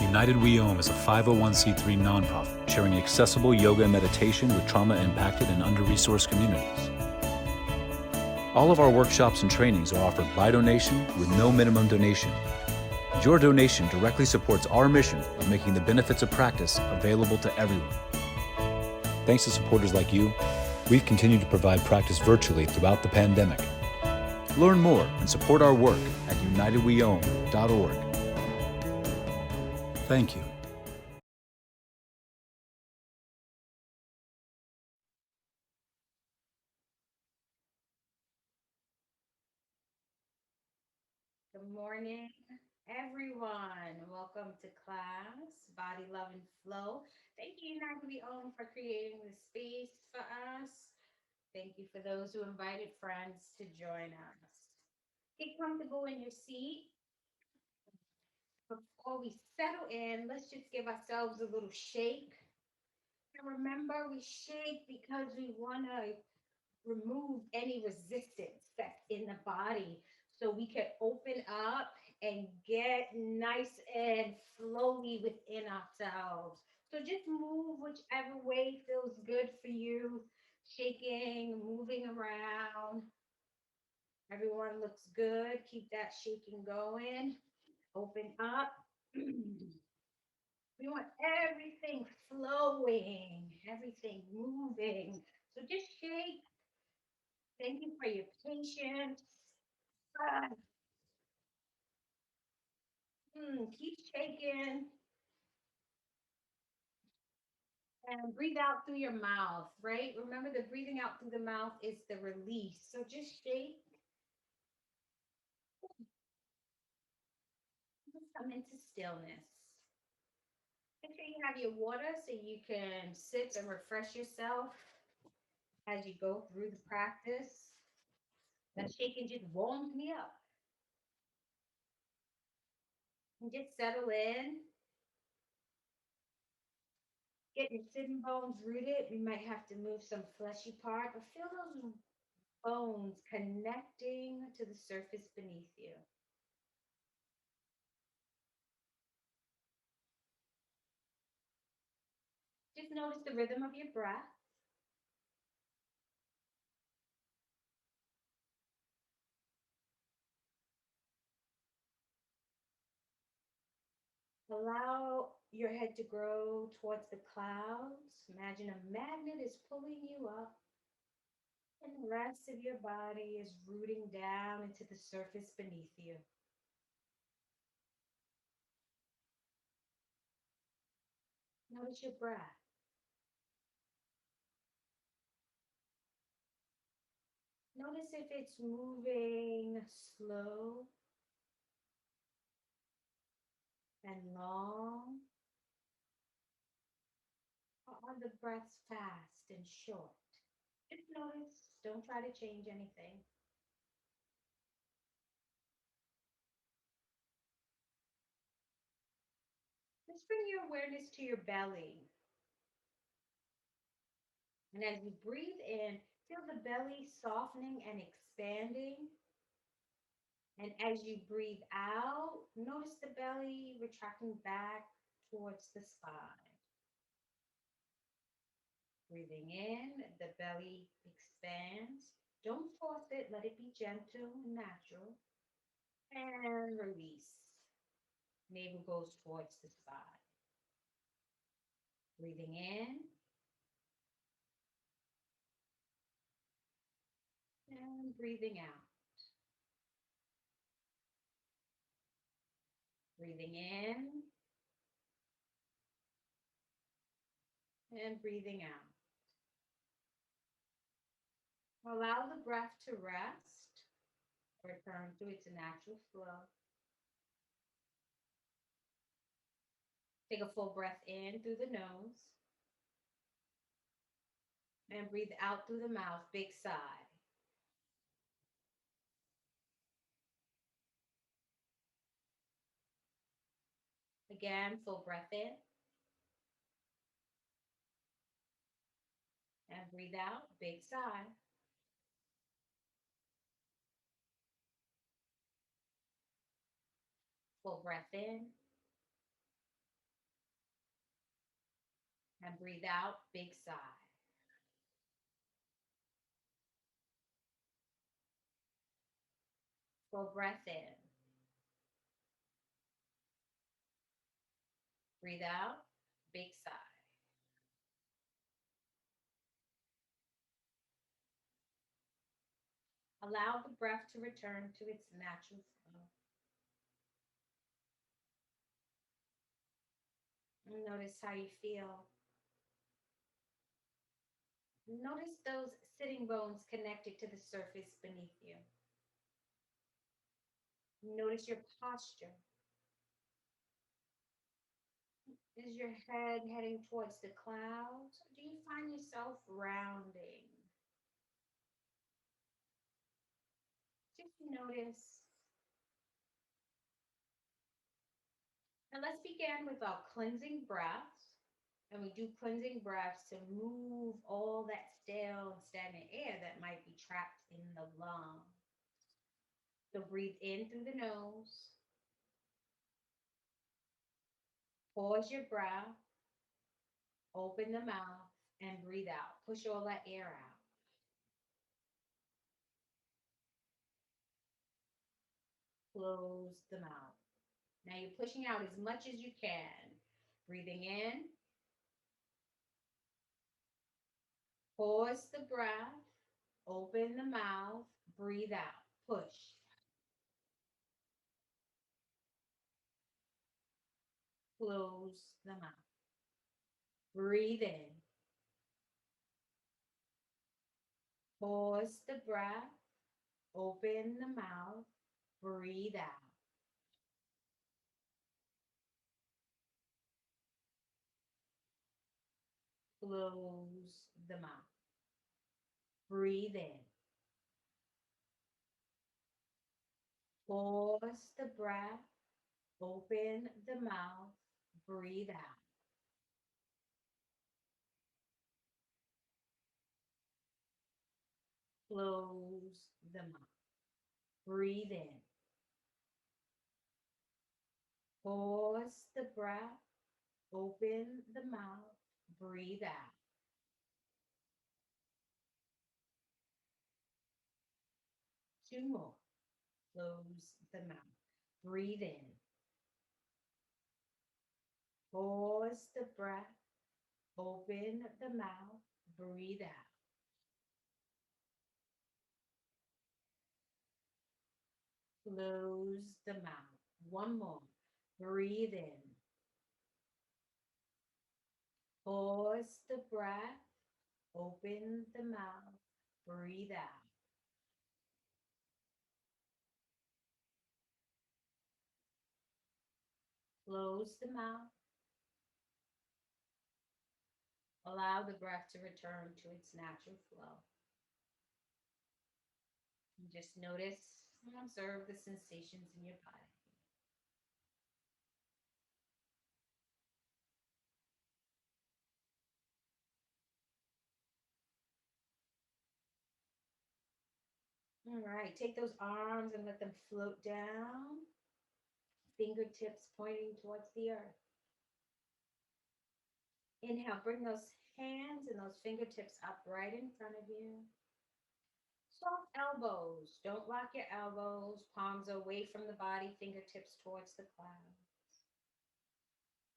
United We Om is a 501c3 nonprofit sharing accessible yoga and meditation with trauma-impacted and under-resourced communities. All of our workshops and trainings are offered by donation with no minimum donation. Your donation directly supports our mission of making the benefits of practice available to everyone. Thanks to supporters like you, we've continued to provide practice virtually throughout the pandemic. Learn more and support our work at unitedweom.org. Thank you. Good morning, everyone. Welcome to class, Body, Love, and Flow. Thank you, Natalie Owen, for creating this space for us. Thank you for those who invited friends to join us. Get comfortable in your seat. Before we settle in, let's just give ourselves a little shake. And remember, we shake because we want to remove any resistance that's in the body so we can open up and get nice and flowy within ourselves. So just move whichever way feels good for you, shaking, moving around. Everyone looks good. Keep that shaking going. Open up. We want everything flowing, everything moving. So just shake. Thank you for your patience. Ah, keep shaking and breathe out through your mouth, right? Remember, the breathing out through the mouth is the release. So just shake, come into stillness. Make sure you have your water so you can sip and refresh yourself as you go through the practice. That shaking just warms me up. And just settle in. Get your sitting bones rooted. We might have to move some fleshy part, but feel those bones connecting to the surface beneath you. Just notice the rhythm of your breath. Allow your head to grow towards the clouds. Imagine a magnet is pulling you up, and the rest of your body is rooting down into the surface beneath you. Notice your breath. Notice if it's moving slow and long, or are the breaths fast and short? Just notice, don't try to change anything. Just bring your awareness to your belly. And as you breathe in, feel the belly softening and expanding. And as you breathe out, notice the belly retracting back towards the spine. Breathing in, the belly expands. Don't force it, let it be gentle and natural. And release. Navel goes towards the spine. Breathing in and breathing out. Breathing in and breathing out. Allow the breath to rest, return to its natural flow. Take a full breath in through the nose and breathe out through the mouth, big sigh. Again, full breath in and breathe out, big sigh. Full breath in And breathe out, big sigh. Full breath in. Breathe out, big sigh. Allow the breath to return to its natural flow. And notice how you feel. Notice those sitting bones connected to the surface beneath you. Notice your posture. Is your head heading towards the clouds? Or do you find yourself rounding? Just notice. And let's begin with our cleansing breaths. And we do cleansing breaths to move all that stale and stagnant air that might be trapped in the lungs. So breathe in through the nose. Pause your breath. Open the mouth and breathe out. Push all that air out. Close the mouth. Now you're pushing out as much as you can. Breathing in. Pause the breath. Open the mouth. Breathe out. Push. Close the mouth. Breathe in. Pause the breath. Open the mouth. Breathe out. Close the mouth. Breathe in. Pause the breath. Open the mouth. Breathe out. Close the mouth. Breathe in. Pause the breath. Open the mouth. Breathe out. Two more. Close the mouth. Breathe in. Pause the breath. Open the mouth. Breathe out. Close the mouth. One more. Breathe in. Pause the breath. Open the mouth. Breathe out. Close the mouth. Allow the breath to return to its natural flow. And just notice and observe the sensations in your body. All right, take those arms and let them float down, fingertips pointing towards the earth. Inhale, bring those hands and those fingertips up right in front of you. Soft elbows. Don't lock your elbows. Palms away from the body, fingertips towards the clouds.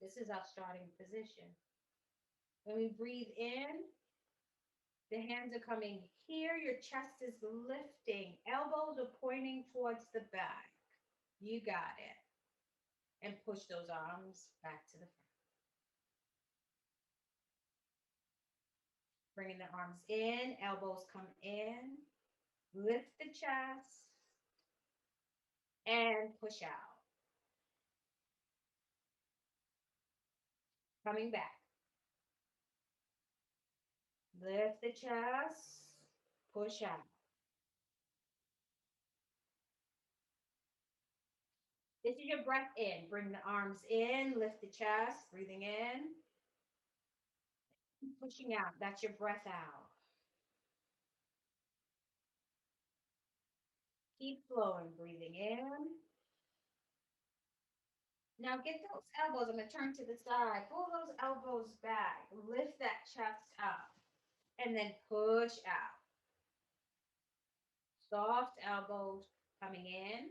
This is our starting position. When we breathe in, the hands are coming here. Your chest is lifting. Elbows are pointing towards the back. You got it. And push those arms back to the front. Bringing the arms in, elbows come in. Lift the chest and push out. Coming back. Lift the chest, push out. This is your breath in. Bring the arms in, lift the chest, breathing in, pushing out. That's your breath out. Keep flowing, breathing in, Now get those elbows. I'm going to turn to the side. Pull those elbows back. Lift that chest up. And then push out. Soft elbows coming in.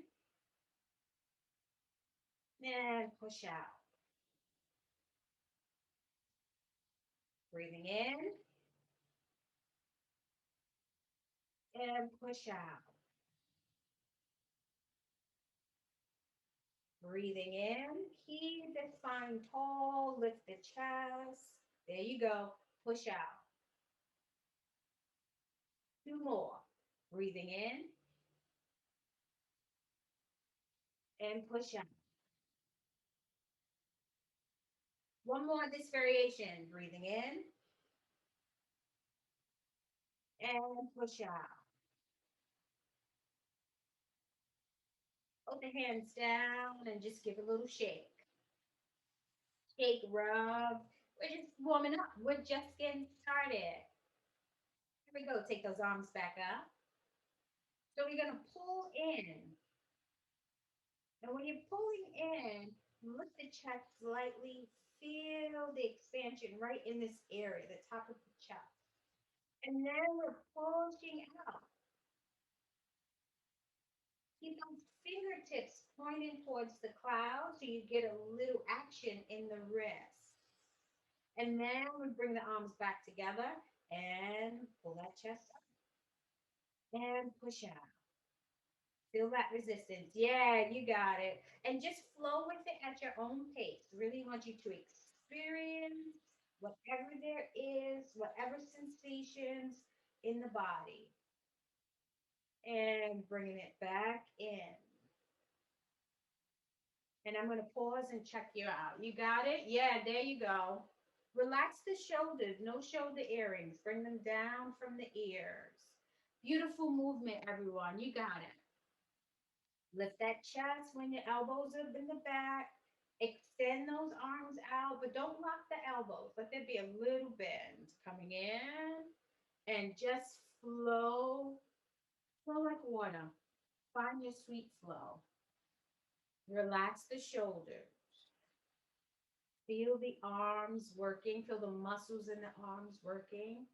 And push out. Breathing in. And push out. Breathing in. Keep the spine tall. Lift the chest. There you go. Push out. Two more. Breathing in. And push out. One more of this variation. Breathing in and push out. Put the hands down and just give a little shake. Shake, rub. We're just warming up. We're just getting started. Here we go. Take those arms back up. So we're going to pull in. And when you're pulling in, lift the chest slightly. Feel the expansion right in this area, the top of the chest. And then we're pushing out. Keep those fingertips pointing towards the cloud so you get a little action in the wrist. And then we bring the arms back together and pull that chest up and push out. Feel that resistance. Yeah, you got it. And just flow with it at your own pace. Really want you to experience whatever there is, whatever sensations in the body. And bringing it back in. And I'm going to pause and check you out. You got it? Yeah, there you go. Relax the shoulders, no shoulder earrings. Bring them down from the ears. Beautiful movement, everyone. You got it. Lift that chest when your elbows are in the back. Extend those arms out, but don't lock the elbows. Let there be a little bend coming in and just flow. Flow like water. Find your sweet flow. Relax the shoulders. Feel the arms working. Feel the muscles in the arms working.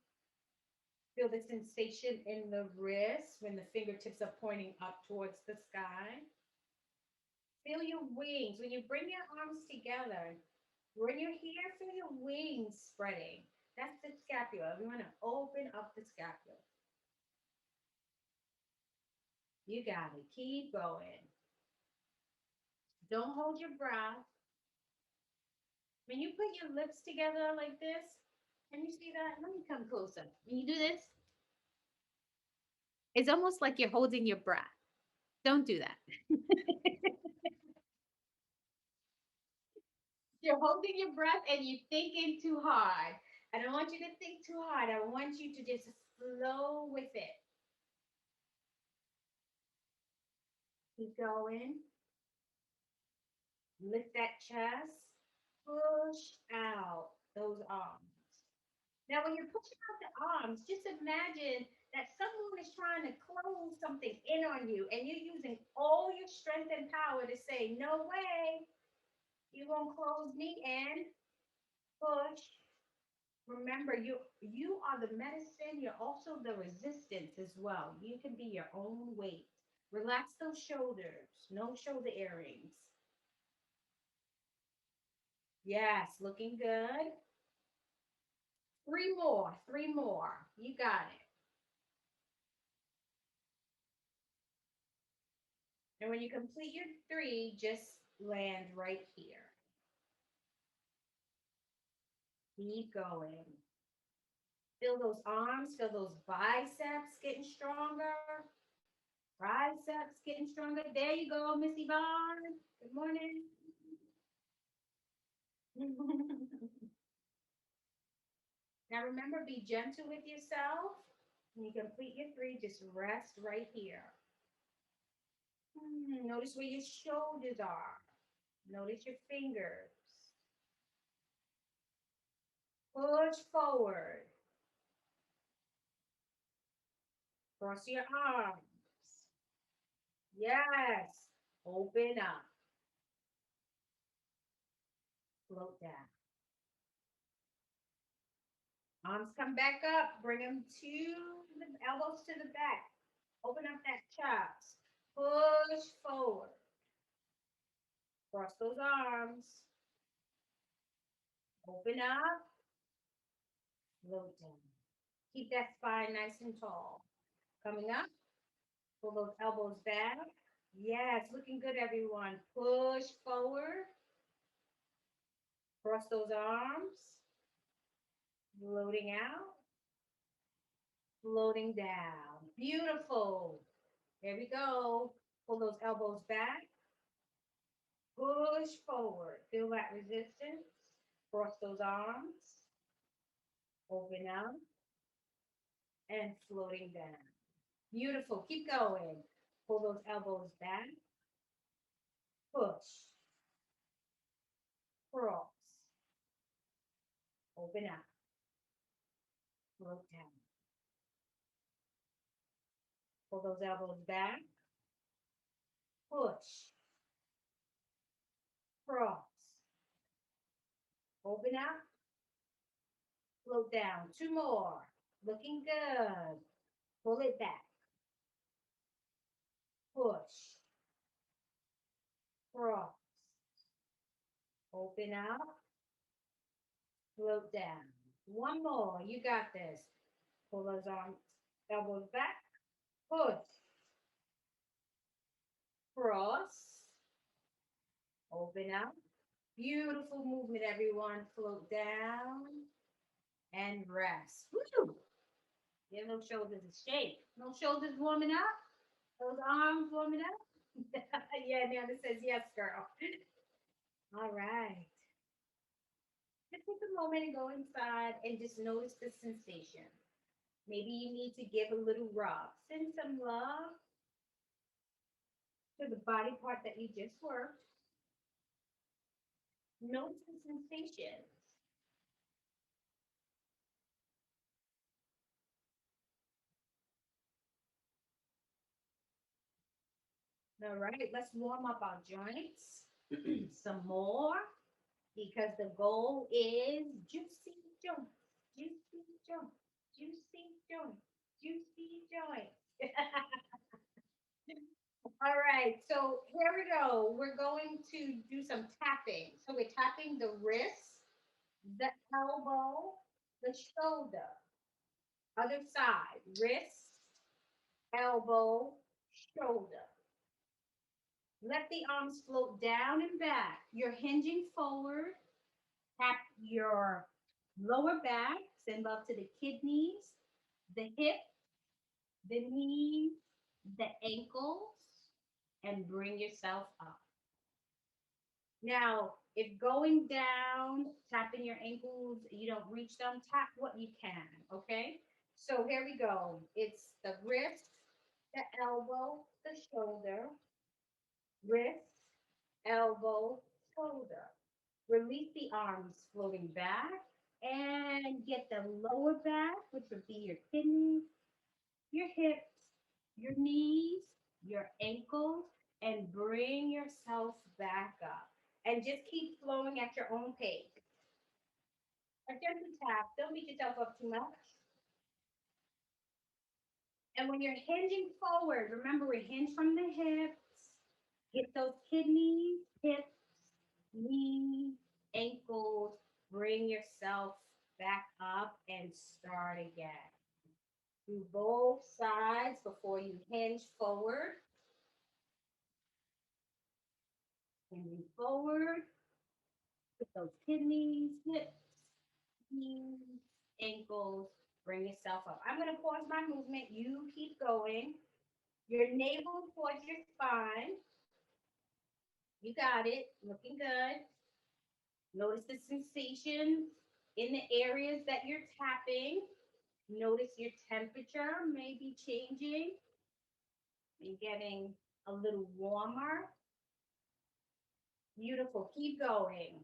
Feel the sensation in the wrist when the fingertips are pointing up towards the sky. Feel your wings. When you bring your arms together, when you're here, feel your wings spreading. That's the scapula. We want to open up the scapula. You got it. Keep going. Don't hold your breath. When you put your lips together like this, can you see that? Let me come closer. When you do this, it's almost like you're holding your breath. Don't do that. You're holding your breath and you're thinking too hard. I don't want you to think too hard. I want you to just flow with it. Keep going. Lift that chest. Push out those arms. Now, when you're pushing out the arms, just imagine that someone is trying to close something in on you and you're using all your strength and power to say, no way, you won't close me in. Push. Remember, you are the medicine. You're also the resistance as well. You can be your own weight. Relax those shoulders. No shoulder earrings. Yes, looking good. Three more. Three more. You got it. And when you complete your three, just land right here. Keep going. Feel those arms, feel those biceps getting stronger. Triceps getting stronger. There you go, Miss Yvonne. Good morning. Now remember, be gentle with yourself. When you complete your three, just rest right here. Notice where your shoulders are. Notice your fingers. Push forward. Cross your arms. Yes. Open up. Float down. Arms come back up. Bring them to the elbows to the back. Open up that chest. Push forward. Cross those arms. Open up. Float down. Keep that spine nice and tall. Coming up. Pull those elbows back. Yes, looking good, everyone. Push forward. Cross those arms. Floating out. Floating down. Beautiful. There we go. Pull those elbows back. Push forward. Feel that resistance. Cross those arms. Open up and floating down. Beautiful. Keep going. Pull those elbows back. Push. Cross. Open up. Float down. Pull those elbows back. Push. Cross. Open up. Float down. Two more. Looking good. Pull it back. Push. Cross. Open up. Float down. One more. You got this. Pull those arms, elbows back. Push. Cross. Open up. Beautiful movement, everyone. Float down and rest. Woo! Give those shoulders a shake. Those shoulders warming up. Those arms warming up. Yeah, Nana says yes, girl. All right. Just take a moment and go inside and just notice the sensation. Maybe you need to give a little rub. Send some love to the body part that you just worked. Notice the sensations. All right, let's warm up our joints some more because the goal is juicy joints, juicy joints, juicy joints, juicy joints. All right, so here we go. We're going to do some tapping. So we're tapping the wrist, the elbow, the shoulder, other side, wrist, elbow, shoulder. Let the arms float down and back. You're hinging forward. Tap your lower back. Send love to the kidneys, the hips, the knees, the ankles, and bring yourself up. Now, if going down, tapping your ankles, you don't reach them, tap what you can, okay? So here we go. It's the wrist, the elbow, the shoulder, wrist, elbow, shoulder. Release the arms floating back and get the lower back, which would be your kidneys, your hips, your knees, your ankles, and bring yourself back up. And just keep flowing at your own pace. A gentle tap, don't beat yourself up too much. And when you're hinging forward, remember we hinge from the hips, get those kidneys, hips, knees, ankles, bring yourself back up and start again. Do both sides before you hinge forward. Hinging forward with those kidneys, hips, knees, ankles. Bring yourself up. I'm going to pause my movement. You keep going. Your navel towards your spine. You got it. Looking good. Notice the sensations in the areas that you're tapping. Notice your temperature may be changing and getting a little warmer. Beautiful. Keep going.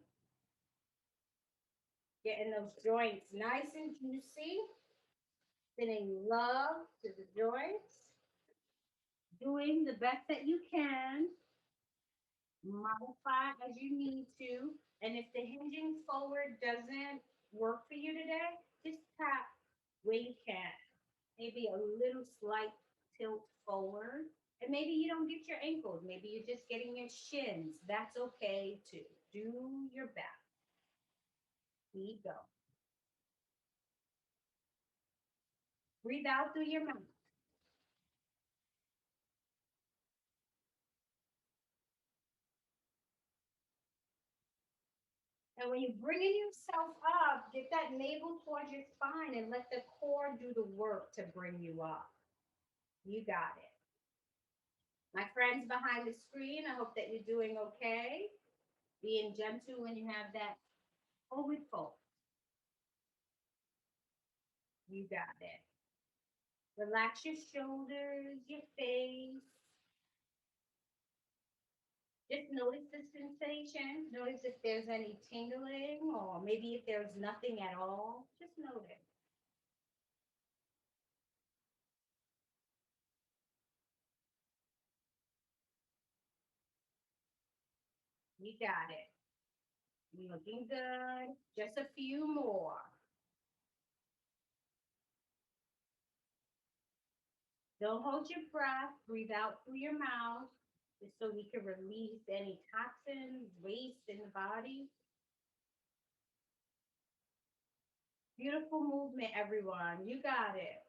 Getting those joints nice and juicy. Sending love to the joints. Doing the best that you can. Modify as you need to. And if the hinging forward doesn't work for you today, just tap where you can. Maybe a little slight tilt forward. And maybe you don't get your ankles. Maybe you're just getting your shins. That's okay too. Do your best. Keep going. Breathe out through your mouth. And when you're bringing yourself up, get that navel towards your spine and let the core do the work to bring you up. You got it. My friends behind the screen, I hope that you're doing okay. Being gentle when you have that forward fold. You got it. Relax your shoulders, your face. Just notice the sensation. Notice if there's any tingling or maybe if there's nothing at all. Just notice. You got it. You're looking good. Just a few more. Don't hold your breath. Breathe out through your mouth just so we can release any toxins, waste in the body. Beautiful movement, everyone. You got it.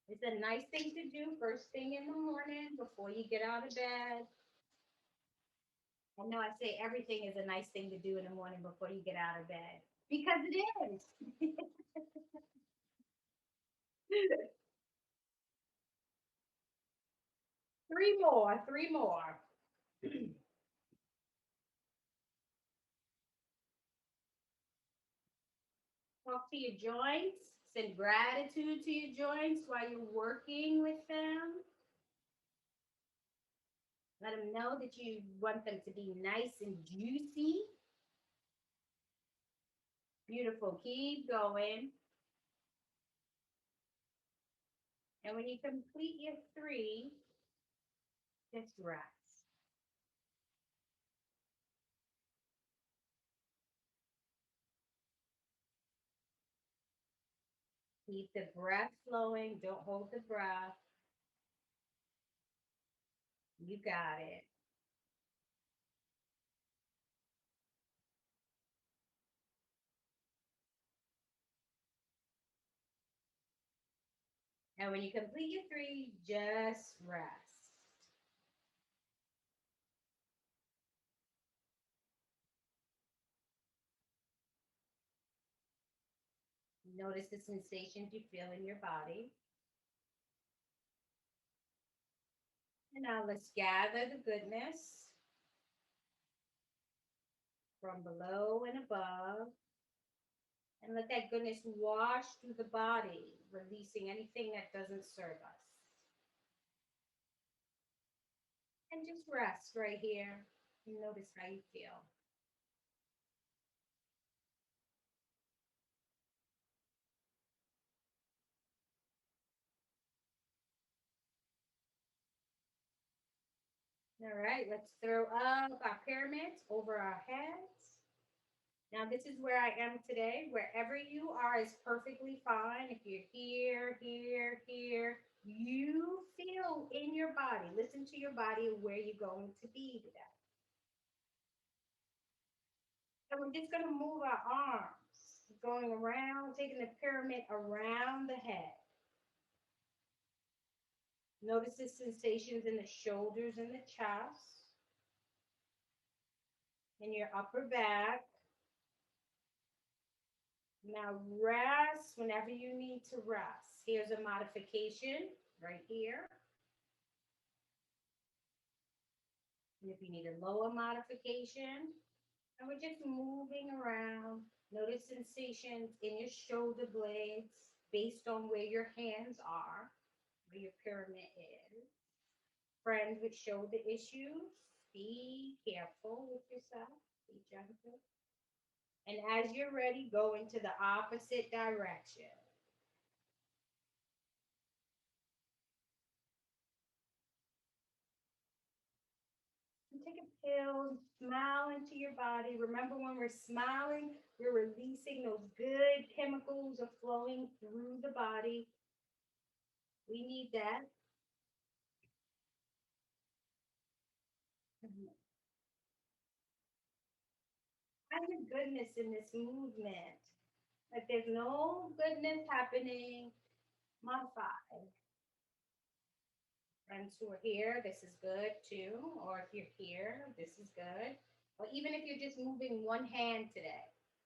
It's a nice thing to do first thing in the morning before you get out of bed. I know I say everything is a nice thing to do in the morning before you get out of bed because it is. Three more, three more. Talk to your joints. Send gratitude to your joints while you're working with them. Let them know that you want them to be nice and juicy. Beautiful. Keep going. And when you complete your three, just rest. Keep the breath flowing. Don't hold the breath. You got it. And when you complete your three, just rest. Notice the sensations you feel in your body. And now let's gather the goodness from below and above. And let that goodness wash through the body, releasing anything that doesn't serve us. And just rest right here and notice how you feel. All right, let's throw up our pyramids over our heads. Now, this is where I am today. Wherever you are is perfectly fine. If you're here, here, here, you feel in your body. Listen to your body where you're going to be today. And we're just going to move our arms, going around, taking the pyramid around the head. Notice the sensations in the shoulders and the chest, in your upper back. Now rest whenever you need to rest. Here's a modification right here. And if you need a lower modification, and we're just moving around. Notice sensations in your shoulder blades based on where your hands are, where your pyramid is. Friends with shoulder issues, be careful with yourself, be gentle. And as you're ready, go into the opposite direction. And take a pill, Smile into your body. Remember, when we're smiling, we're releasing those good chemicals are flowing through the body. We need that. Find the goodness in this movement. Like there's no goodness happening. Modify. Friends who are here, this is good too. Or if you're here, this is good. Or even if you're just moving one hand today,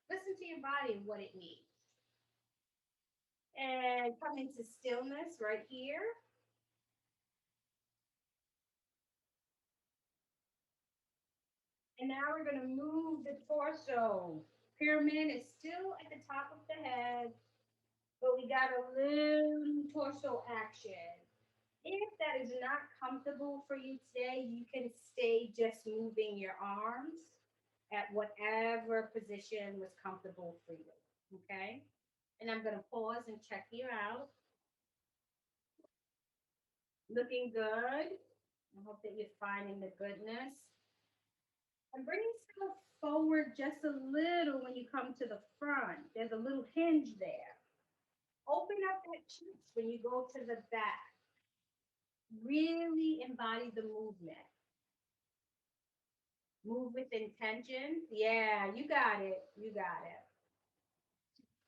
listen to your body, what it needs. And come into stillness right here. And now we're going to move the torso. Pyramid is still at the top of the head, but we got a little torso action. If that is not comfortable for you today, you can stay just moving your arms at whatever position was comfortable for you. Okay? And I'm going to pause and check you out. Looking good. I hope that you're finding the goodness. And bring yourself forward just a little when you come to the front. There's a little hinge there. Open up that chest when you go to the back. Really embody the movement. Move with intention. Yeah, you got it. You got it.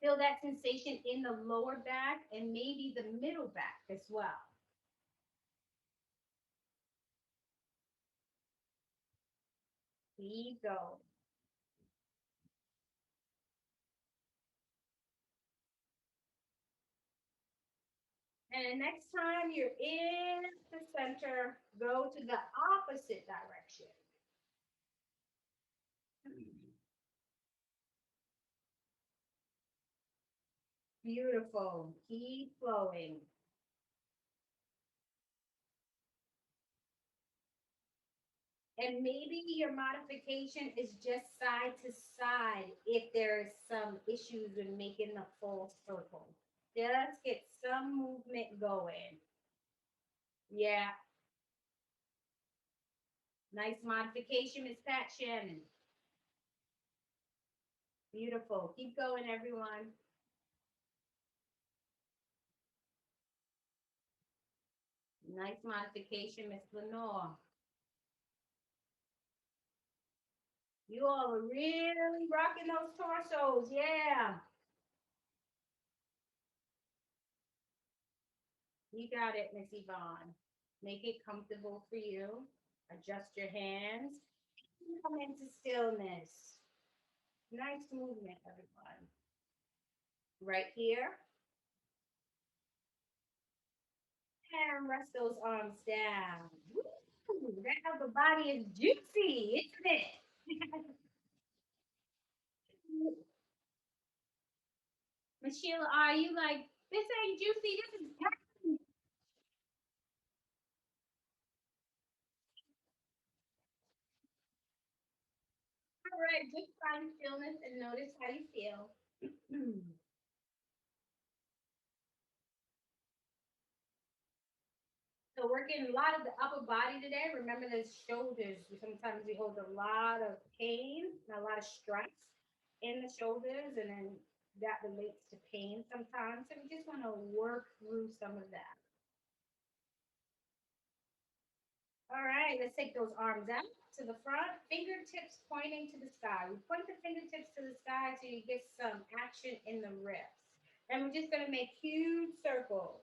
Feel that sensation in the lower back and maybe the middle back as well. Keep going. And the next time you're in the center, go to the opposite direction. Beautiful. Keep flowing. And maybe your modification is just side to side if there's some issues with making the full circle. Just get some movement going. Yeah, nice modification, Miss Pat Shannon. Beautiful. Keep going, everyone. Nice modification, Miss Lenore. You all are really rocking those torsos. Yeah. You got it, Miss Yvonne. Make it comfortable for you. Adjust your hands. Come into stillness. Nice movement, everyone. Right here. And rest those arms down. Woo! That upper body is juicy, isn't it? Miss Sheila, are you like, this ain't juicy, this is packed. All right, just find stillness and notice how you feel. So working a lot of the upper body today. Remember those shoulders. Sometimes we hold a lot of pain, a lot of stress in the shoulders, and then that relates to pain sometimes. So we just want to work through some of that. All right, let's take those arms out to the front, fingertips pointing to the sky. We point the fingertips to the sky so you get some action in the wrists. And we're just going to make huge circles.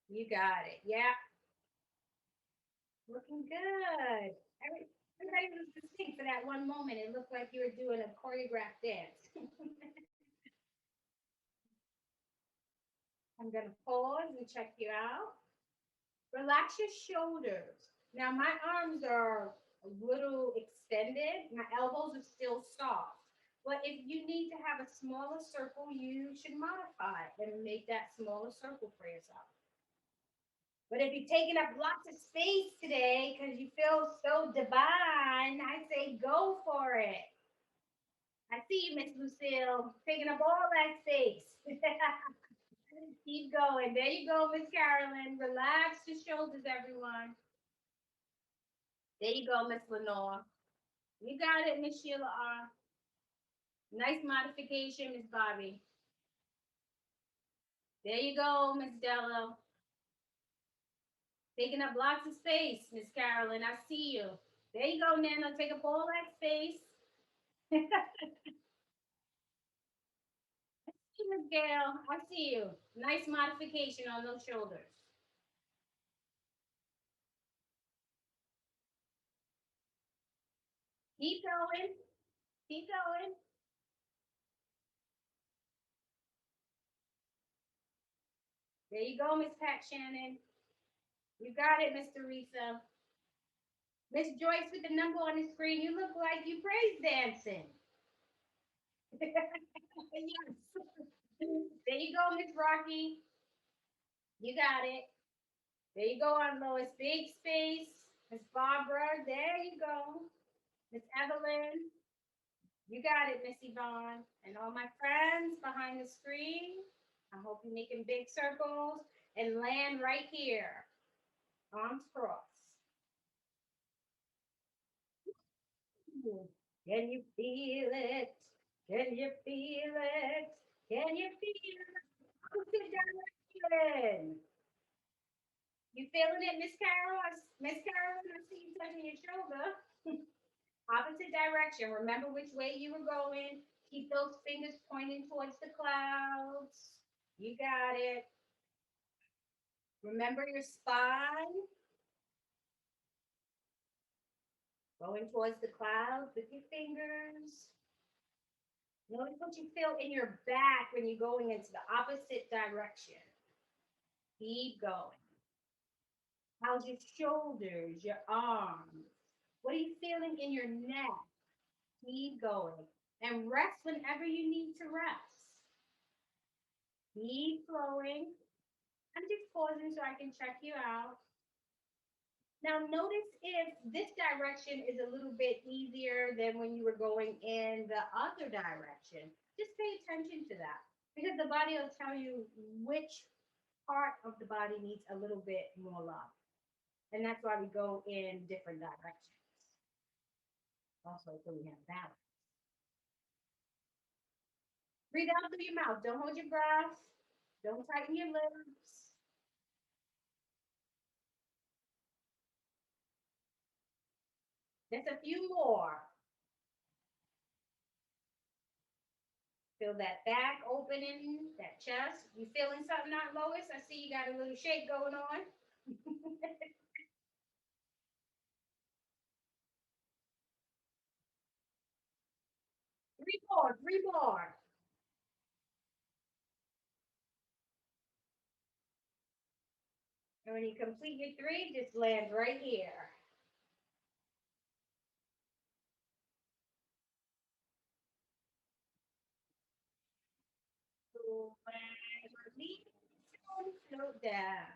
You got it. Yeah, looking good. Everybody was distinct for that one moment. It looked like you were doing a choreographed dance. I'm going to pause and check you out. Relax your shoulders. Now, my arms are a little extended. My elbows are still soft. But if you need to have a smaller circle, you should modify and make that smaller circle for yourself. But if you're taking up lots of space today because you feel so divine, I say go for it. I see you, Miss Lucille, taking up all that space. Keep going. There you go, Miss Carolyn. Relax your shoulders, everyone. There you go, Miss Lenore. You got it, Miss Sheila R. Nice modification, Miss Bobby. There you go, Miss Della. Taking up lots of space, Miss Carolyn. I see you. There you go, Nana. Take up all that space. Miss Gail, I see you. Nice modification on those shoulders. Keep going. Keep going. There you go, Miss Pat Shannon. You got it, Miss Teresa. Miss Joyce with the number on the screen. You look like you praise dancing. Yes. There you go, Miss Rocky. You got it. There you go on Lois. Big space. Miss Barbara. There you go. Miss Evelyn. You got it, Miss Yvonne. And all my friends behind the screen. I hope you're making big circles and land right here. Arms crossed. Can you feel it? Can you feel it? Can you feel it? Opposite direction. You feeling it, Miss Carol? Miss Carolyn, I see you touching your shoulder. Opposite direction. Remember which way you were going. Keep those fingers pointing towards the clouds. You got it. Remember your spine. Going towards the clouds with your fingers. Notice what you feel in your back when you're going into the opposite direction. Keep going. How's your shoulders, your arms? What are you feeling in your neck? Keep going. And rest whenever you need to rest. Keep flowing. I'm just pausing so I can check you out. Now, notice if this direction is a little bit easier than when you were going in the other direction. Just pay attention to that because the body will tell you which part of the body needs a little bit more love. And that's why we go in different directions. Also, so we have balance. Breathe out through your mouth. Don't hold your breath. Don't tighten your lips. Just a few more. Feel that back opening, that chest. You feeling something out, Lois? I see you got a little shake going on. Three more, three more. And when you complete your three, just land right here. So, release, float down.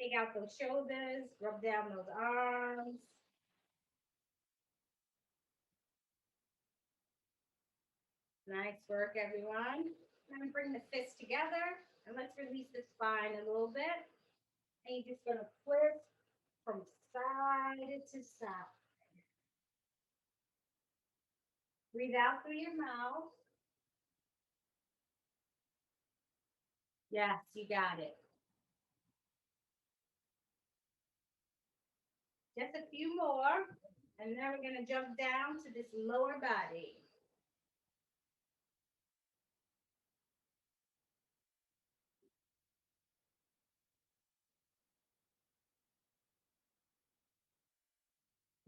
Take out those shoulders, rub down those arms. Nice work, everyone. Now bring the fists together and let's release the spine a little bit. And you're just gonna twist from side to side. Breathe out through your mouth. Yes, you got it. Just a few more. And then we're gonna jump down to this lower body.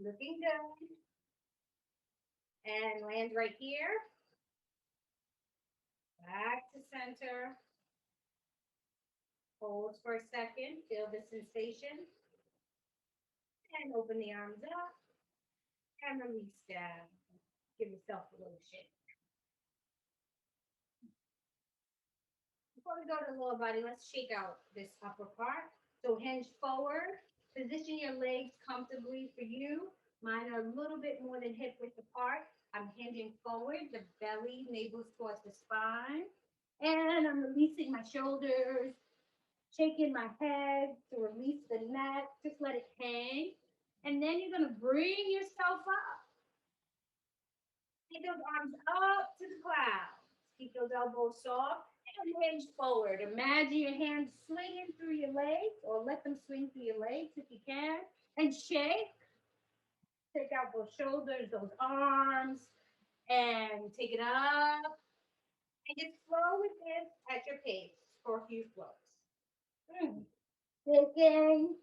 Looking good. And land right here. Back to center. Hold for a second. Feel the sensation. And open the arms up. And release down. Give yourself a little shake. Before we go to the lower body, let's shake out this upper part. So hinge forward. Position your legs comfortably for you. Mine are a little bit more than hip width apart. I'm hinging forward, the belly, navel towards the spine. And I'm releasing my shoulders, shaking my head to release the neck. Just let it hang. And then you're going to bring yourself up. Take those arms up to the clouds. Keep those elbows soft and hinge forward. Imagine your hands swinging through your legs, or let them swing through your legs if you can. And shake. Take out those shoulders, those arms, and take it up. And just flow with this at your pace for a few flows. Shaking.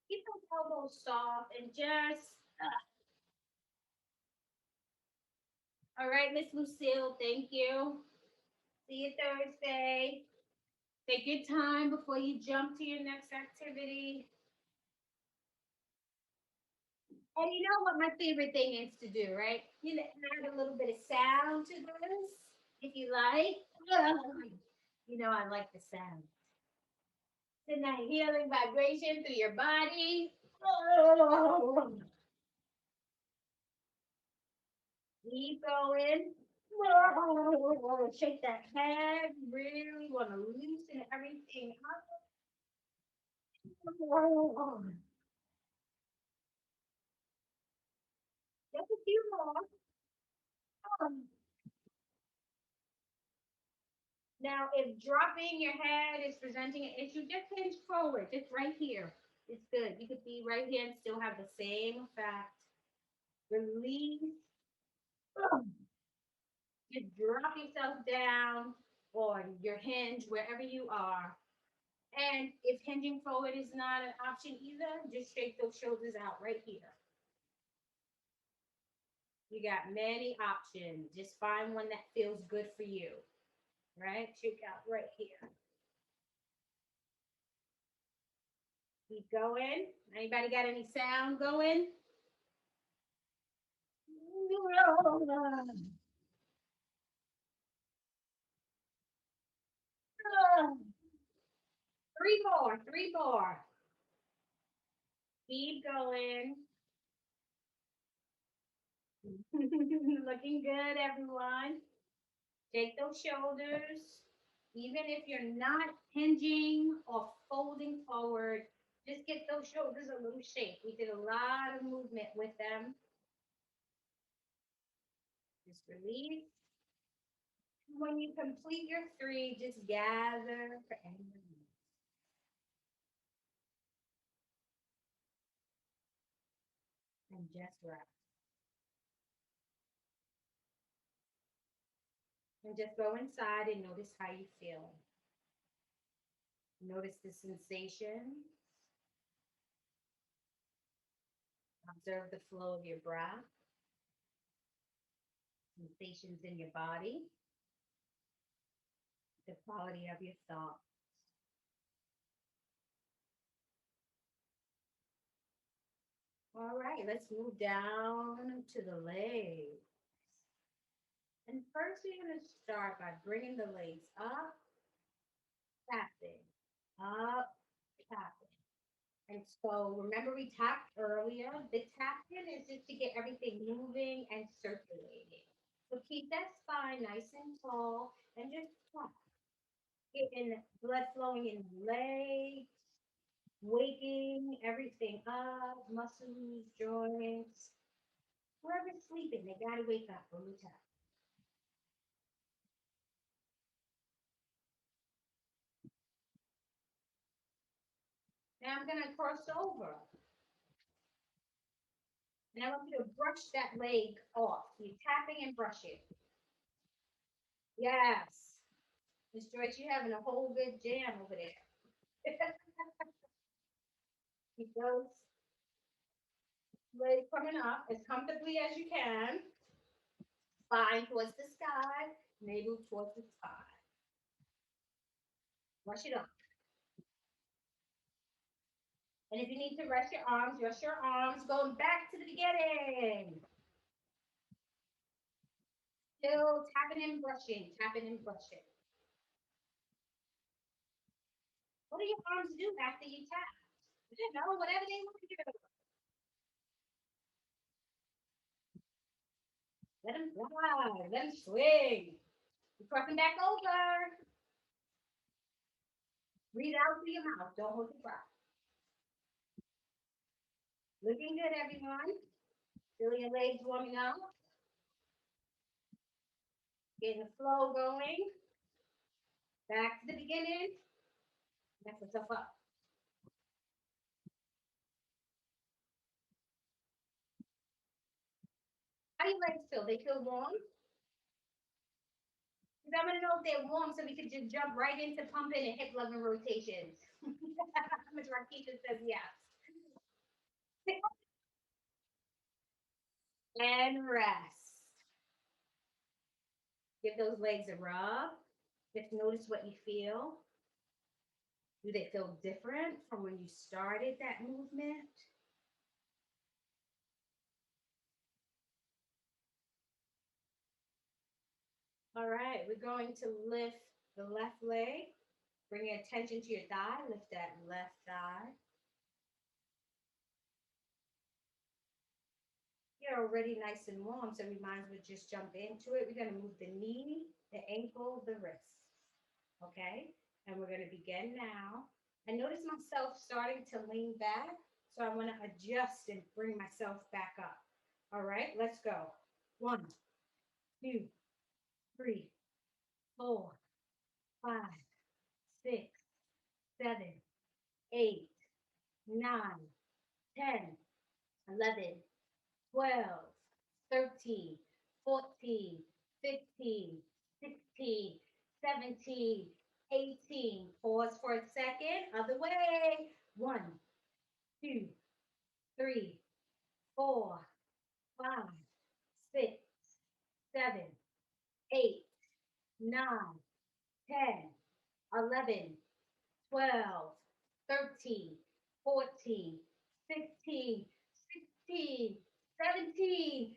Keep those elbows soft and just. All right, Miss Lucille, thank you. See you Thursday. Take your time before you jump to your next activity. And you know what my favorite thing is to do, right? You add a little bit of sound to this if you like. You know I like the sound. Send that healing vibration through your body. Keep going. Shake that head. Really want to loosen everything up. Just a few more. Now, if dropping your head is presenting an issue, just hinge forward, just right here. It's good. You could be right here and still have the same effect. Release. Just drop yourself down on your hinge, wherever you are. And if hinging forward is not an option either, just shake those shoulders out right here. You got many options. Just find one that feels good for you, right? Shake out right here. Keep going. Anybody got any sound going? Three more, three more. Keep going. Looking good, everyone. Take those shoulders. Even if you're not hinging or folding forward, just get those shoulders a little shake. We did a lot of movement with them. Just release. When you complete your three, just gather and release. And just rest. And just go inside and notice how you feel. Notice the sensation. Observe the flow of your breath, sensations in your body, the quality of your thoughts. All right, let's move down to the legs. And first, we're going to start by bringing the legs up, tapping, up, tapping. And so remember we tapped earlier. The tapping is just to get everything moving and circulating. So keep that spine nice and tall and just tap. Getting blood flowing in the legs, waking everything up, muscles, joints. Whoever's sleeping, they gotta wake up when we tap. Now I'm gonna cross over. And I want you to brush that leg off. You're tapping and brushing. Yes. Miss Joyce, you're having a whole good jam over there. Keep those legs coming up as comfortably as you can. Spine towards the sky, navel towards the sky. Brush it off. And if you need to rest your arms, rest your arms. Going back to the beginning. Still tapping and brushing, tapping and brushing. What do your arms do after you tap? You know, whatever they want to do. Let them fly. Let them swing. You're crossing back over. Breathe out through your mouth. Don't hold your breath. Looking good, everyone. Feel your legs warming up. Getting the flow going. Back to the beginning. Mess yourself up. How your legs feel? They feel warm? Because I'm going to know if they're warm so we could just jump right into pumping and hip loving rotations. Ms. Rakisha says yes. And rest. Give those legs a rub. Just notice what you feel. Do they feel different from when you started that movement? All right, we're going to lift the left leg. Bring your attention to your thigh. Lift that left thigh. You're already nice and warm, so we might as well just jump into it. We're going to move the knee, the ankle, the wrist. Okay? And we're going to begin now. I notice myself starting to lean back, so I want to adjust and bring myself back up. All right, let's go. 1, 2, 3, 4, 5, 6, 7, 8, 9, 10, 11, 12, 13, 14, 15, 16, 17, 18. Pause for a second. Other way. 1, 2, 3, 4, 5, 6, 7, 8, 9, 10, 11, 12, 13, 14, 15, 16, 17,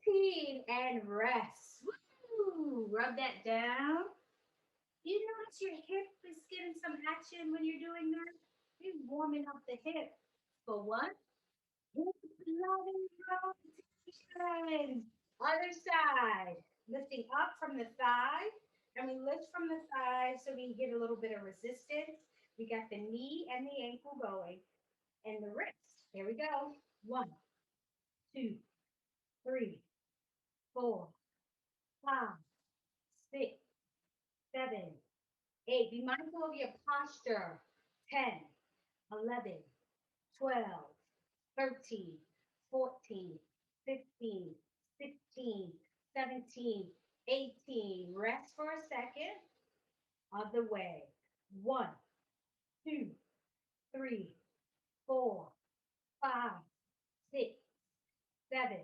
18, and rest. Woo! Rub that down. You notice your hip is getting some action when you're doing that? You're warming up the hip. For what? Hip loving rotation. Other side. Lifting up from the thigh. And we lift from the thigh so we get a little bit of resistance. We got the knee and the ankle going. And the wrist. Here we go. 1, 2, 3, 4, 5, 6, 7, 8. Be mindful of your posture. 10, 11, 12, 13, 14, 15, 16, 17, 18. Rest for a second. Other way. 1, 2, 3, 4, 5, 6, 7,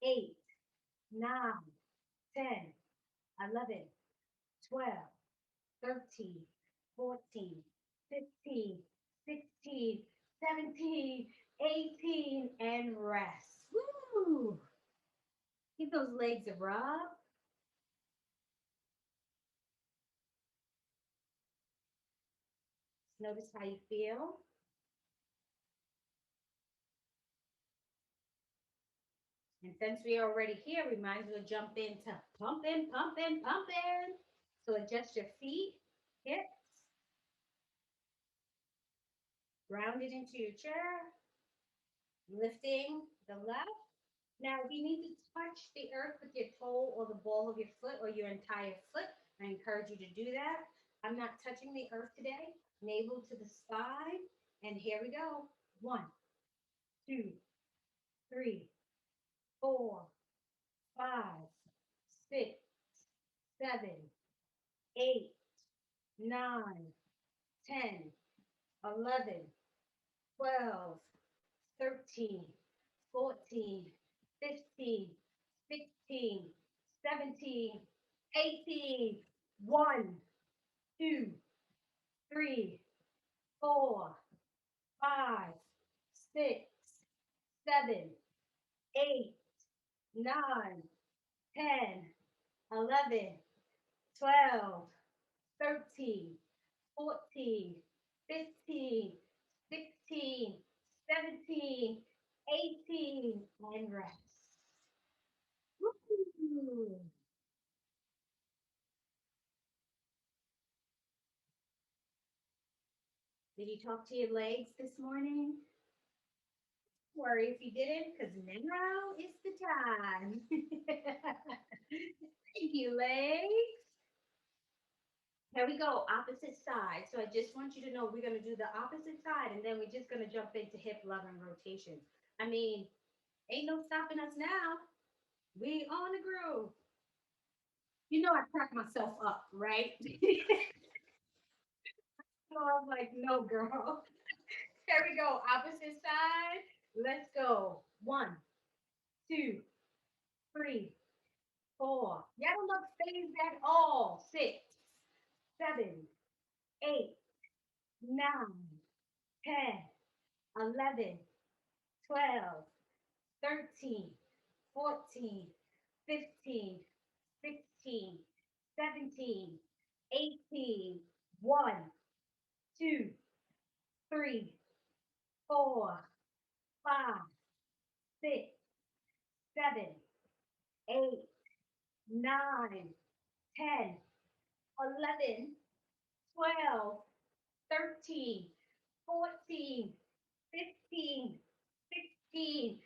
8, 9, 10, 11, 12, 13, 14, 15, 16, 17, 18, and rest. Woo! Give those legs a rub. Notice how you feel. And since we are already here, we might as well jump into pumping, pumping, pumping. So adjust your feet, hips, ground it into your chair, lifting the left. Now, if you need to touch the earth with your toe or the ball of your foot or your entire foot, I encourage you to do that. I'm not touching the earth today. Navel to the spine. And here we go. 1, 2, 3, 4, 5, 6, 7, 8, 9, 10, 11, 12, 13, 14, 15, 16, 17, 18. 1, 2, 3, 4, 5, 6, 7, 8, 9, 10, 11, 12, 13, 14, 15, 16, 17, 18, and rest. Woo. Did you talk to your legs this morning? Don't worry if you didn't, because now is the time. Thank you, legs. Here we go, opposite side. So I just want you to know we're going to do the opposite side and then we're just going to jump into hip loving rotations. I mean, ain't no stopping us now. We on the groove. You know, I crack myself up, right? So I'm like, no, girl. Here we go, opposite side. Let's go. One, two, three, four. Y'all don't look phased at all. 6, 7, 8, 9, 10, 11, 12, 13, 14, 15, 16, 17, 18, 1, 2, 3, 4, 5, 6, 7, 8, 9, 10, 11, 12, 13, 14, 15, 16,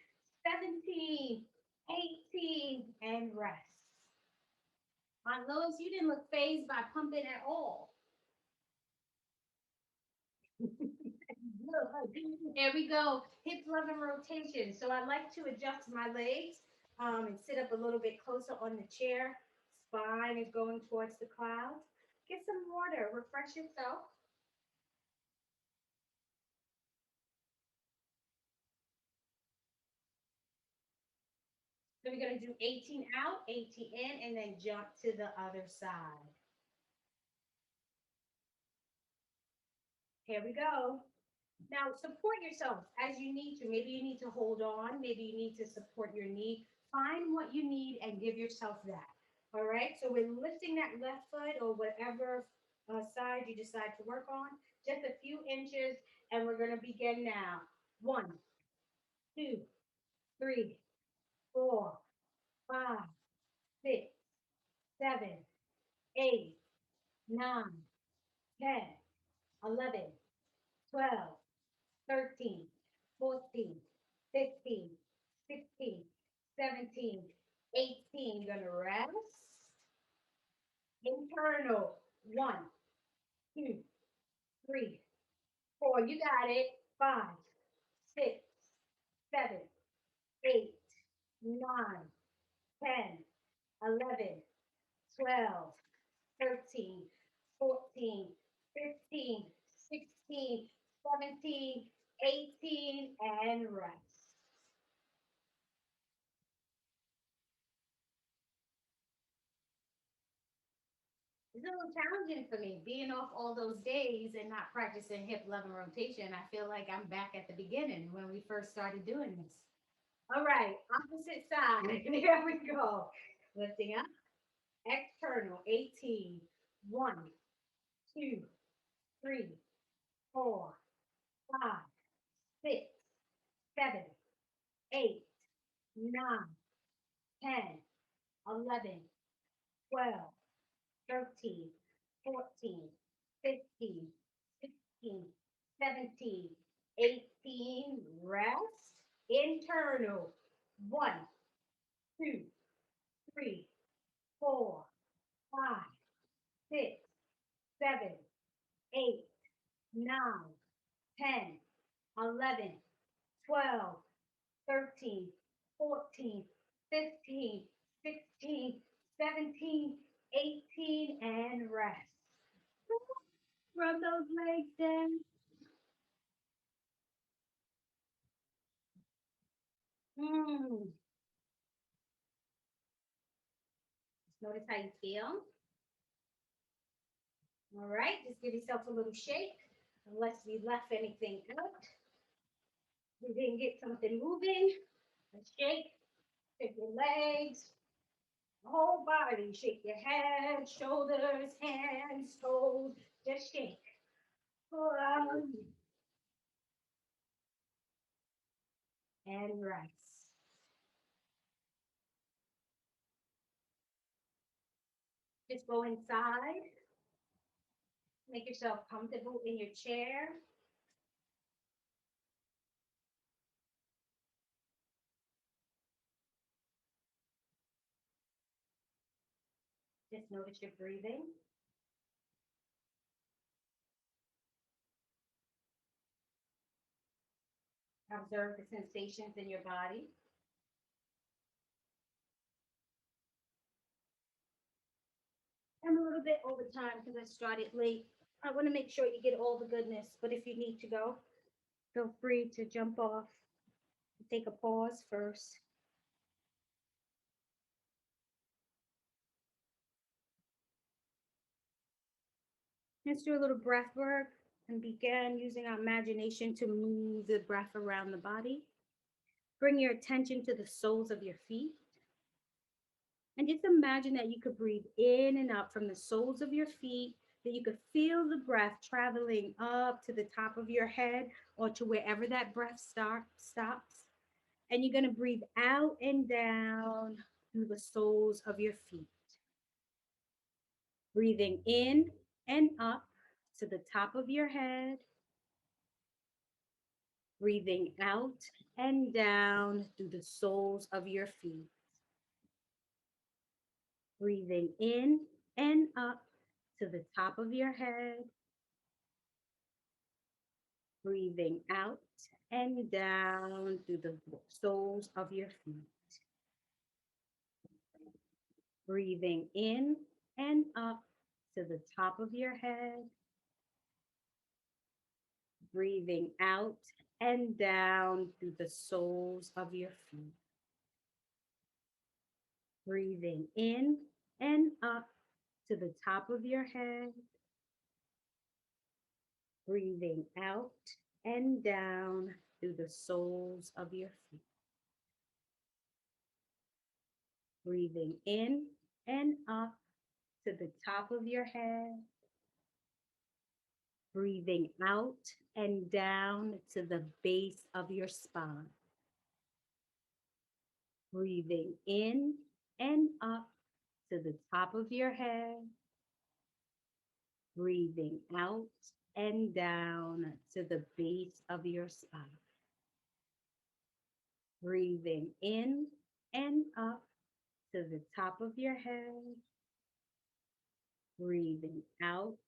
17, 18, and rest. On Lois, you didn't look phased by pumping at all. There we go. Hip loving rotation. So I like to adjust my legs and sit up a little bit closer on the chair. Spine is going towards the clouds. Get some water, refresh yourself. So we're going to do 18 out, 18 in, and then jump to the other side. Here we go. Now support yourself as you need to. Maybe you need to hold on. Maybe you need to support your knee. Find what you need and give yourself that. All right. So we're lifting that left foot or whatever side you decide to work on, just a few inches, and we're going to begin now. 1, 2, 3, 4, 5, 6, 7, 8, 9, 10, 11, 12, 13, 14, 15, 16, 17, 18. Gonna rest. Internal. 1, 2, 3, 4. You got it. 5, 6, 7, 8, 9, 10, 11, 12, 13, 14, 15, 16, 17, 18, and rest. It's a little challenging for me being off all those days and not practicing hip loving rotation. I feel like I'm back at the beginning when we first started doing this. All right, opposite side. There we go. Lifting up. External 18. 1, 2, 3, 4, 5, 6, 7, 8, 9, 10, 11, 12, 13, 14, 15, 16, 17, 18. Rest. Internal. 1, 2, 3, 4, 5, 6, 7, 8, 9, 10, 11, 12, 13, 14, 15, 16, 17, 18, and rest. Rub those legs down. Mm. Just notice how you feel. All right, just give yourself a little shake. Unless we left anything out, we didn't get something moving. Shake, shake your legs, the whole body. Shake your head, shoulders, hands, toes. Just shake. and rest. Just go inside. Make yourself comfortable in your chair. Just notice your breathing. Observe the sensations in your body. I'm a little bit over time because I started late. I want to make sure you get all the goodness, but if you need to go, feel free to jump off. Take a pause first. Let's do a little breath work and begin using our imagination to move the breath around the body. Bring your attention to the soles of your feet. And just imagine that you could breathe in and up from the soles of your feet, that you could feel the breath traveling up to the top of your head or to wherever that breath stops. And you're going to breathe out and down through the soles of your feet. Breathing in and up to the top of your head. Breathing out and down through the soles of your feet. Breathing in and up to the top of your head. Breathing out and down through the soles of your feet. Breathing in and up to the top of your head. Breathing out and down through the soles of your feet. Breathing in and up to the top of your head. Breathing out and down through the soles of your feet. Breathing in and up to the top of your head. Breathing out and down to the base of your spine. Breathing in and up to the top of your head. Breathing out and down to the base of your spine. Breathing in and up to the top of your head. Breathing out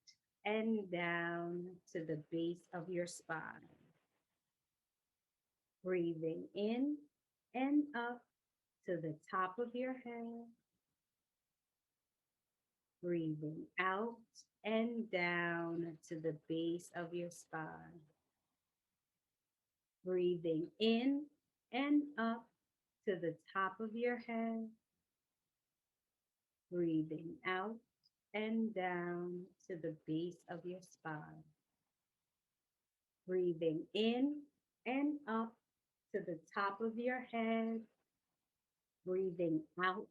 and down to the base of your spine. Breathing in and up to the top of your head. Breathing out and down to the base of your spine. Breathing in and up to the top of your head. Breathing out and down to the base of your spine. Breathing in and up to the top of your head. Breathing out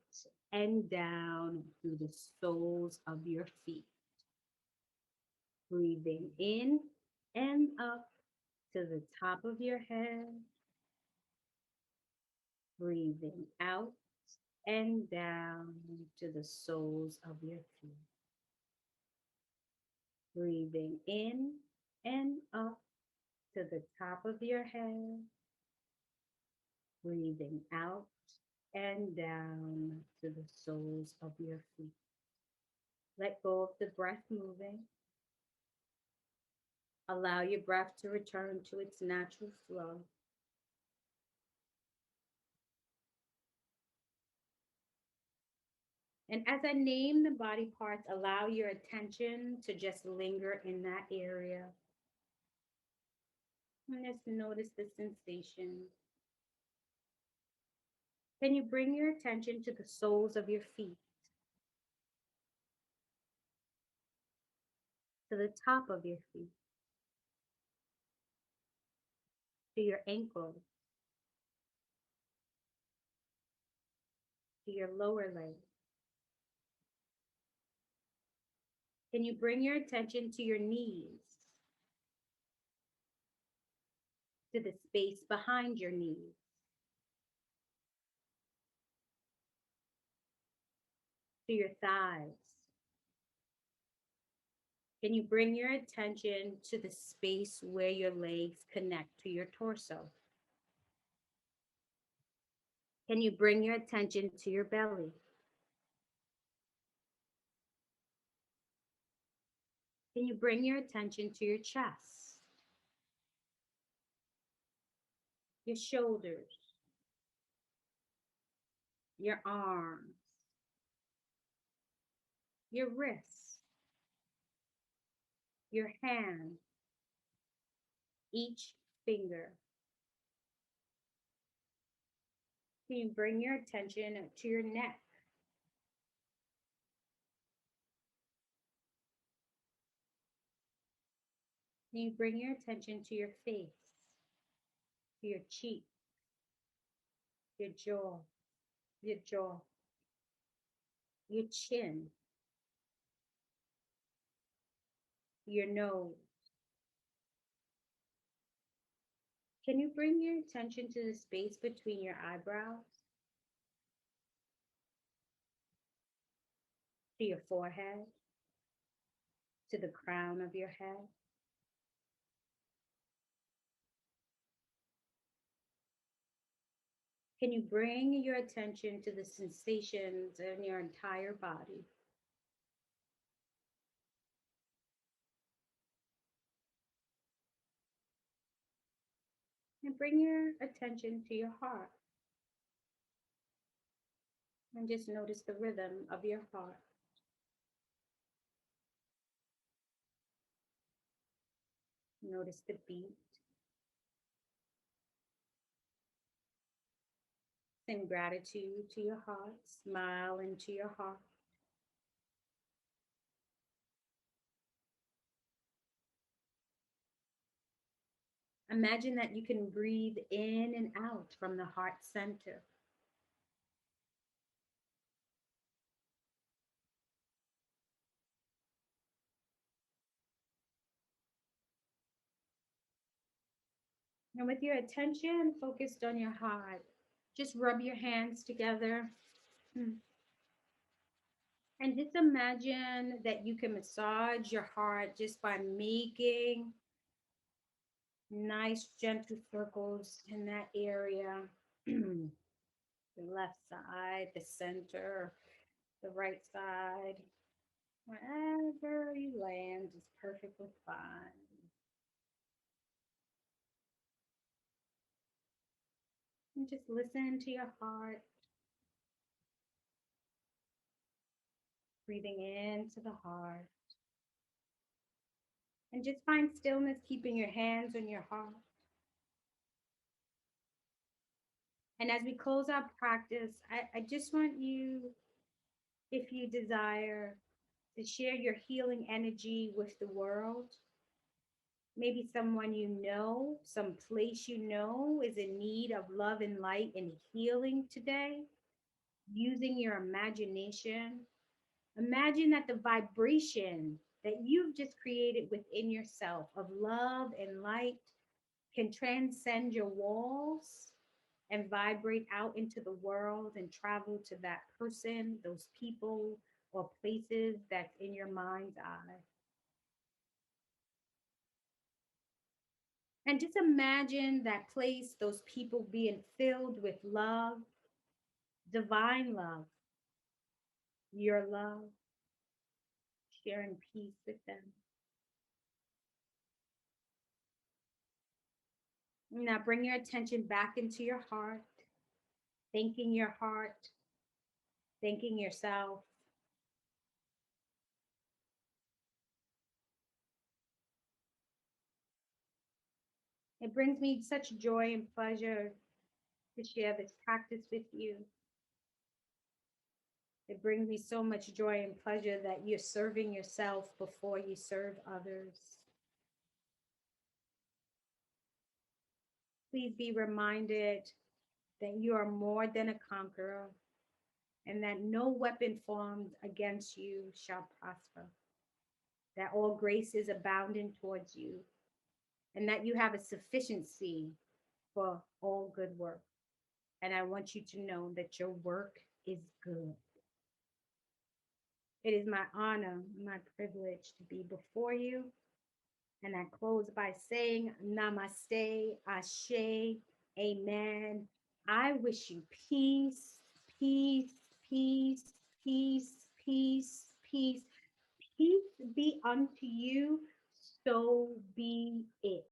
and down through the soles of your feet. Breathing in and up to the top of your head. Breathing out and down to the soles of your feet. Breathing in and up to the top of your head. Breathing out and down to the soles of your feet. Let go of the breath moving. Allow your breath to return to its natural flow. And as I name the body parts, allow your attention to just linger in that area. And just notice the sensation. Can you bring your attention to the soles of your feet? To the top of your feet? To your ankles? To your lower leg? Can you bring your attention to your knees? To the space behind your knees? to your thighs. Can you bring your attention to the space where your legs connect to your torso? Can you bring your attention to your belly? Can you bring your attention to your chest, your shoulders, your arms, your wrists, your hands, each finger? Can you bring your attention to your neck? Can you bring your attention to your face, to your cheek, your jaw, your chin, your nose? Can you bring your attention to the space between your eyebrows, to your forehead, to the crown of your head? Can you bring your attention to the sensations in your entire body? And bring your attention to your heart. And just notice the rhythm of your heart. Notice the beat. Send gratitude to your heart. Smile into your heart. Imagine that you can breathe in and out from the heart center. And with your attention focused on your heart, just rub your hands together. And just imagine that you can massage your heart just by making nice, gentle circles in that area. The left side, the center, the right side, wherever you land is perfectly fine. And just listen to your heart, breathing into the heart. And just find stillness, keeping your hands on your heart. And as we close our practice, I just want you, if you desire, to share your healing energy with the world. Maybe someone you know, some place you know is in need of love and light and healing today. Using your imagination, imagine that the vibration that you've just created within yourself of love and light can transcend your walls and vibrate out into the world and travel to that person, those people, or places that's in your mind's eye. And just imagine that place, those people being filled with love, divine love, your love, sharing peace with them. Now bring your attention back into your heart, thanking your heart, thanking yourself. It brings me such joy and pleasure to share this practice with you. It brings me so much joy and pleasure that you're serving yourself before you serve others. Please be reminded that you are more than a conqueror and that no weapon formed against you shall prosper, that all grace is abounding towards you, and that you have a sufficiency for all good work. And I want you to know that your work is good. It is my honor, my privilege to be before you. And I close by saying namaste, ashe, amen. I wish you peace, peace, peace, peace, peace, peace. Peace be unto you, so be it.